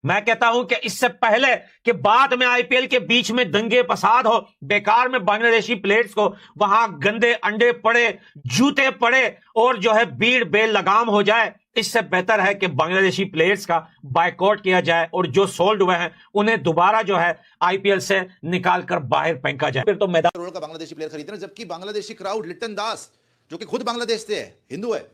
मैं कहता हूं कि इससे पहले कि बाद में आईपीएल के बीच में दंगे फसाद हो, बेकार में बांग्लादेशी प्लेयर्स को वहां गंदे अंडे पड़े, जूते पड़े और जो है भीड़ बेलगाम हो जाए, इससे बेहतर है कि बांग्लादेशी प्लेयर्स का बायकॉट किया जाए और जो सोल्ड हुए हैं उन्हें दोबारा जो है आईपीएल से निकाल कर बाहर फेंका जाए। फिर तो मैदान करोड़ का बांग्लादेशी प्लेयर खरीद रहे हैं, जबकि बांग्लादेशी क्राउड लिट्टन दास जो कि खुद बांग्लादेश से है, हिंदू है,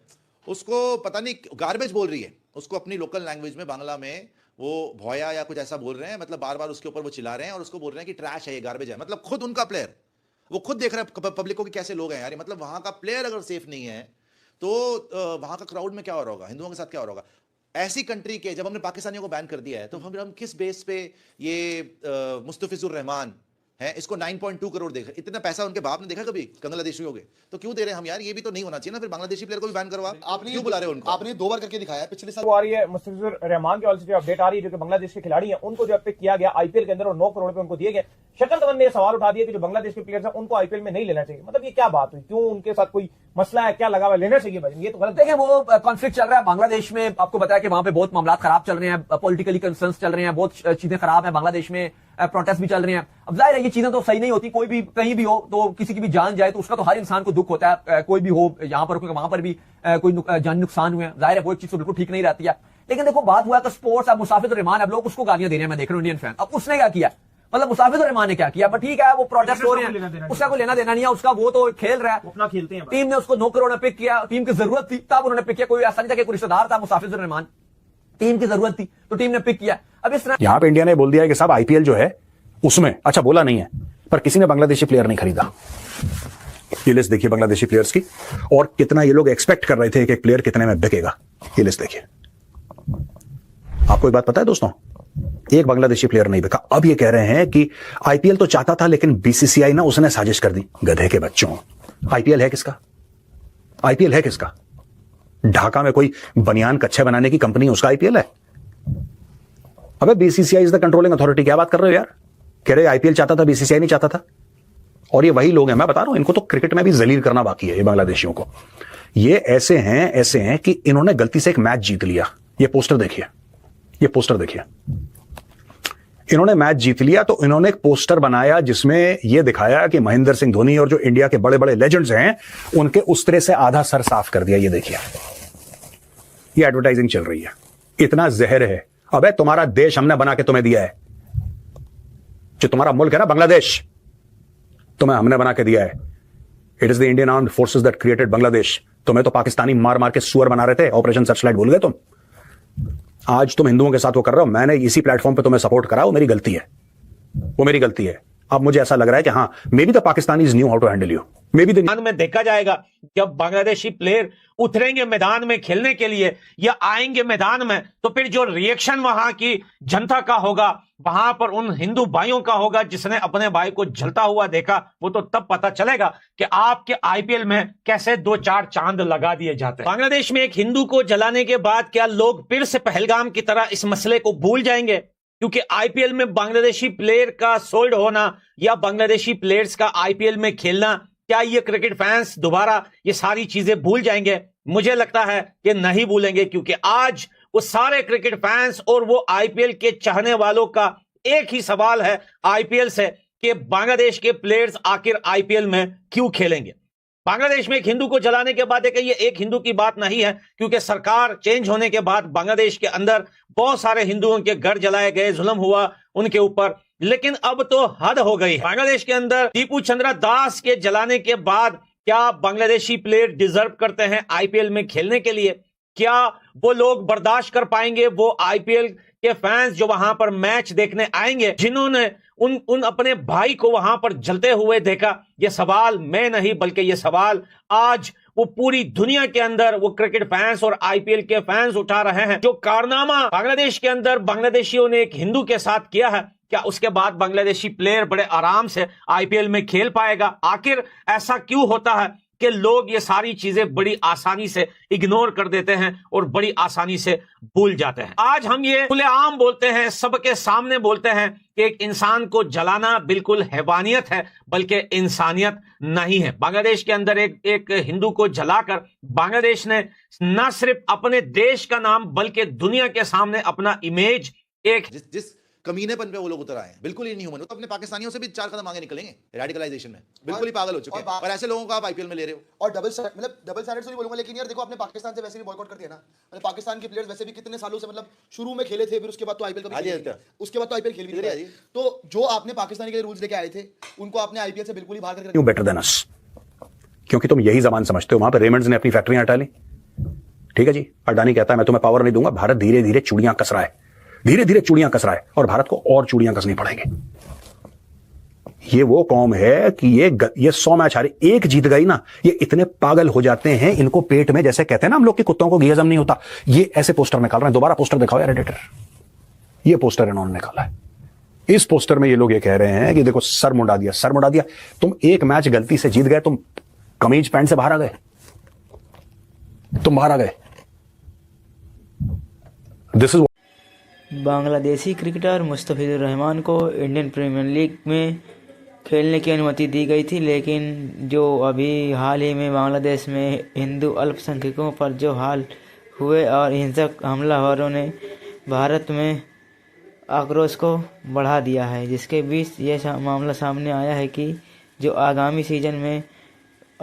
उसको पता नहीं गार्बेज बोल रही है, उसको अपनी लोकल लैंग्वेज में बांग्ला में वो भोया या कुछ ऐसा बोल रहे हैं, मतलब बार बार उसके ऊपर वो चिल्ला रहे हैं और उसको बोल रहे हैं कि ट्रैश है, ये गार्बेज है। मतलब खुद उनका प्लेयर, वो खुद देख रहे हैं पब्लिक को कि कैसे लोग हैं यार, मतलब वहां का प्लेयर अगर सेफ नहीं है तो वहां का क्राउड में क्या हो रहा होगा, हिंदुओं के साथ क्या हो रहा होगा। ऐसी कंट्री के जब हमने पाकिस्तानियों को बैन कर दिया है तो हम किस बेस पे ये मुस्तफिजुर रहमान है, इसको 9.2 करोड़ देख, इतना पैसा उनके बाप ने देखा कभी बांग्लादेशियों के, तो क्यों दे रहे हैं हम यार, ये भी तो नहीं होना चाहिए ना। फिर बांग्लादेशी प्लेयर को भी बैन करवा, आपने क्यों बुला रहे हो उनको? आपने 2 बार करके दिखाया है, पिछले साल आ रही है मुस्तफिजुर रहमान की ऑलरेडी अपडेट आ रही है, जो कि बांग्लादेश के खिलाड़ी हैं, उनको जो पिक किया गया आईपीएल के अंदर और 9 करोड़ रुपए उनको दिए गए। शकल तमन ने सवाल उठा दिया कि जो बांग्लादेश के प्लेयर्स हैं उनको आईपीएल में नहीं लेना चाहिए। मतलब ये क्या बात हुई, क्यों उनके साथ कोई मसला है, क्या लगा हुआ, लेना चाहिए भाई, ये तो गलत। देखिए वो कॉन्फ्लिक्ट चल रहा है बांग्लादेश में, आपको बताया कि वहां पे बहुत मामला खराब चल रहे हैं, पॉलिटिकली कंसर्न्स चल रहे हैं, बहुत चीजें खराब है बांग्लादेश में, प्रोटेस्ट भी चल रहे हैं। अब जाहिर है ये चीजें तो सही नहीं होती, कोई भी कहीं भी हो तो किसी की भी जान जाए तो उसका तो हर इंसान को दुख होता है, कोई भी हो यहाँ पर, वहां पर भी कोई जान नुकसान हुए, जाहिर है वो एक चीज तो बिल्कुल ठीक नहीं रहती है। लेकिन देखो बात हुआ तो स्पोर्ट्स, अब मुसाफिजुर रहमान, अब लोग उसको गालियां दे रहे हैं, मैं देख रहा हूं इंडियन फैन। अब उसने क्या किया, मतलब मुसाफिजुर रहमान ने क्या किया, बट ठीक है वो प्रोटेस्ट हो रहे हैं, उसका कोई लेना देना नहीं है, उसका वो तो खेल रहा है, अपना खेलते हैं। टीम ने उसको 9 करोड़ में पिक किया, टीम की जरूरत थी तब उन्होंने पिक किया, कोई ऐसा नहीं था कि कोई रिश्तेदार था मुसाफिजुर रहमान, टीम की जरूरत थी तो टीम ने पिक किया। अब इस तरह यहां पे इंडिया ने बोल दिया है कि साहब आईपीएल जो है उसमें, अच्छा बोला नहीं है पर किसी ने बांग्लादेशी प्लेयर नहीं खरीदा। ये लिस्ट देखिए बांग्लादेशी प्लेयर्स की, और कितना ये लोग एक्सपेक्ट कर रहे थे कि एक प्लेयर कितने में बिकेगा, ये लिस्ट देखिए। आपको एक बात पता है दोस्तों, एक बांग्लादेशी प्लेयर नहीं बिका। अब ये कह रहे हैं कि आईपीएल तो चाहता था लेकिन बीसीसीआई ना उसने साजिश कर दी। गधे के बच्चों, आईपीएल है किसका? आईपीएल है किसका? ढाका में कोई बनियान कच्छे बनाने की कंपनी, उसका आईपीएल है? अबे BCCI is the controlling authority, क्या बात कर रहे हो यार? कह रहे आईपीएल चाहता था, बीसीसीआई नहीं चाहता था। और ये वही लोग हैं, मैं बता रहा हूं, इनको तो क्रिकेट में भी जलील करना बाकी है ये बांग्लादेशियों को। ये ऐसे हैं कि इन्होंने गलती से एक मैच जीत लिया। ये पोस्टर देखिए, ये पोस्टर देखिए, इन्होंने मैच जीत लिया तो इन्होंने एक पोस्टर बनाया जिसमें यह दिखाया कि महेंद्र सिंह धोनी और जो इंडिया के बड़े बड़े लेजेंड्स हैं उनके उस्तरे से आधा सर साफ कर दिया। ये देखिए, ये एडवर्टाइजिंग चल रही है। इतना जहर है। अबे तुम्हारा देश हमने बना के तुम्हें दिया है, जो तुम्हारा मुल्क है ना बांग्लादेश, तुम्हें हमने बना के दिया है। It is the Indian armed forces that created Bangladesh. तुम्हें तो पाकिस्तानी मार मार के सुअर बना रहे थे, ऑपरेशन सर्चलाइट भूल गए तुम। आज तुम हिंदुओं के साथ वो कर रहे हो, मैंने इसी प्लेटफॉर्म पे तुम्हें सपोर्ट करा, वो मेरी गलती है, वो मेरी गलती है। अब मुझे ऐसा लग रहा है कि हाँ, maybe the Pakistanis knew how to handle you, maybe the में देखा जाएगा जब बांग्लादेशी प्लेयर उतरेंगे मैदान में खेलने के लिए या आएंगे मैदान में, तो फिर जो रिएक्शन वहां की जनता का होगा, वहां पर उन हिंदू भाइयों का होगा जिसने अपने भाई को जलता हुआ देखा, वो तो तब पता चलेगा कि आपके आईपीएल में कैसे 2-4 चांद लगा दिए जाते हैं। बांग्लादेश में एक हिंदू को जलाने के बाद क्या लोग फिर से पहलगाम की तरह इस मसले को भूल जाएंगे? क्योंकि आईपीएल में बांग्लादेशी प्लेयर का सोल्ड होना या बांग्लादेशी प्लेयर्स का आईपीएल में खेलना, क्या ये क्रिकेट फैंस दोबारा ये सारी चीजें भूल जाएंगे? मुझे लगता है कि नहीं भूलेंगे, क्योंकि आज वो सारे क्रिकेट फैंस और वो आईपीएल के चाहने वालों का एक ही सवाल है आईपीएल से कि बांग्लादेश के प्लेयर्स आखिर आईपीएल में क्यों खेलेंगे। बांग्लादेश में एक हिंदू को जलाने के बाद, ये एक हिंदू की बात नहीं है, क्योंकि सरकार चेंज होने के बाद बांग्लादेश के अंदर बहुत सारे हिंदुओं के घर जलाए गए, जुल्म हुआ उनके ऊपर, लेकिन अब तो हद हो गई। बांग्लादेश के अंदर दीपू चंद्रा दास के जलाने के बाद क्या बांग्लादेशी प्लेयर डिजर्व करते हैं आईपीएल में खेलने के लिए? क्या वो लोग बर्दाश्त कर पाएंगे, वो आईपीएल के फैंस जो वहां पर मैच देखने आएंगे, जिन्होंने उन अपने भाई को वहां पर जलते हुए देखा? ये सवाल मैं नहीं, बल्कि ये सवाल आज वो पूरी दुनिया के अंदर वो क्रिकेट फैंस और आईपीएल के फैंस उठा रहे हैं। जो कारनामा बांग्लादेश के अंदर बांग्लादेशियों ने एक हिंदू के साथ किया है, क्या उसके बाद बांग्लादेशी प्लेयर बड़े आराम से आईपीएल में खेल पाएगा? आखिर ऐसा क्यों होता है कि लोग ये सारी चीजें बड़ी आसानी से इग्नोर कर देते हैं और बड़ी आसानी से भूल जाते हैं? आज हम ये खुलेआम बोलते हैं, सबके सामने बोलते हैं कि एक इंसान को जलाना बिल्कुल हैवानियत है, बल्कि इंसानियत नहीं है। बांग्लादेश के अंदर एक हिंदू को जलाकर बांग्लादेश ने न सिर्फ अपने देश का नाम बल्कि दुनिया के सामने अपना इमेज एक जिस कमीनेपन पे वो लोग उतर आए हैं, बिल्कुल ही नहीं ह्यूमन। तो अपने पाकिस्तानियों से भी 4 कदम आगे निकलेंगे रेडिकलाइजेशन में, बिल्कुल ही पागल हो चुके हैं। और ऐसे लोगों को आप आईपीएल में ले रहे हो। और डबल स्टैंडर्ड तो नहीं बोलूंगा, लेकिन यार देखो आपने पाकिस्तान से वैसे भी बॉयकॉट कर दिया ना। मतलब पाकिस्तान के प्लेयर्स वैसे भी कितने सालों से मतलब शुरू में खेले थे, फिर उसके बाद तो आईपीएल कभी खेले, उसके बाद तो आईपीएल खेल भी नहीं पाए। तो जो आपने पाकिस्तान के लिए रूल्स लेके आए थे, उनको आपने आईपीएल से बिल्कुल ही बाहर करके क्यों बेटर देन अस? क्योंकि तुम यही जबान समझते हो। वहां पर रेमंड्स ने अपनी फैक्ट्रियां हटा ली, ठीक है जी। अडानी कहता है मैं तुम्हें पावर नहीं दूंगा। भारत धीरे धीरे चूड़ियां कस रहा है, धीरे धीरे चूड़ियां कस रहा है, और भारत को और चूड़ियां कसनी पड़ेंगे। ये वो कौम है कि ये 100 मैच हारे, एक जीत गई ना, ये इतने पागल हो जाते हैं, इनको पेट में, जैसे कहते हैं ना हम लोग के कुत्तों को घी हजम नहीं होता, ये ऐसे पोस्टर निकाल रहे हैं। दोबारा पोस्टर दिखाओ यार एडिटर, ये पोस्टर इन्होंने निकाला है। इस पोस्टर में ये लोग ये कह रहे हैं कि देखो सर मुंडा दिया, सर मुंडा दिया। तुम एक मैच गलती से जीत गए, तुम कमीज पैंट से बाहर आ गए, तुम बाहर आ गए। This is Bangladeshi cricketer Mustafizur Rahman को इंडियन प्रीमियर लीग में खेलने की अनुमति दी गई थी, लेकिन जो अभी हाल ही में बांग्लादेश में हिंदू अल्पसंख्यकों पर जो हाल हुए और हिंसक हमलावरों ने भारत में आक्रोश को बढ़ा दिया है, जिसके बीच यह मामला सामने आया है कि जो आगामी सीजन में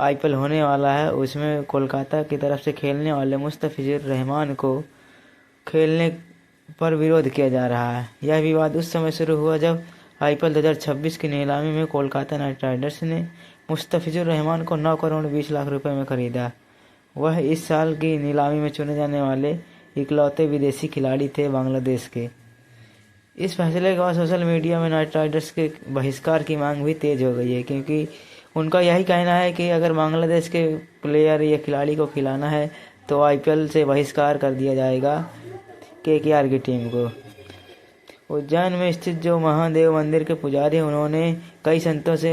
आईपीएल होने वाला है, उसमें कोलकाता की तरफ से खेलने वाले मुस्तफिजुर रहमान को खेलने पर विरोध किया जा रहा है। यह विवाद उस समय शुरू हुआ जब आईपीएल 2026 की नीलामी में कोलकाता नाइट राइडर्स ने मुस्तफिजुर रहमान को 9 करोड़ 20 लाख रुपए में खरीदा। वह इस साल की नीलामी में चुने जाने वाले इकलौते विदेशी खिलाड़ी थे बांग्लादेश के। इस फैसले के बाद सोशल मीडिया में नाइट राइडर्स के बहिष्कार की मांग भी तेज हो गई है, क्योंकि उनका यही कहना है कि अगर बांग्लादेश के प्लेयर या खिलाड़ी को खिलाना है तो आईपीएल से बहिष्कार कर दिया जाएगा केकेआर की टीम को। उज्जैन में स्थित जो महादेव मंदिर के पुजारी, उन्होंने कई संतों से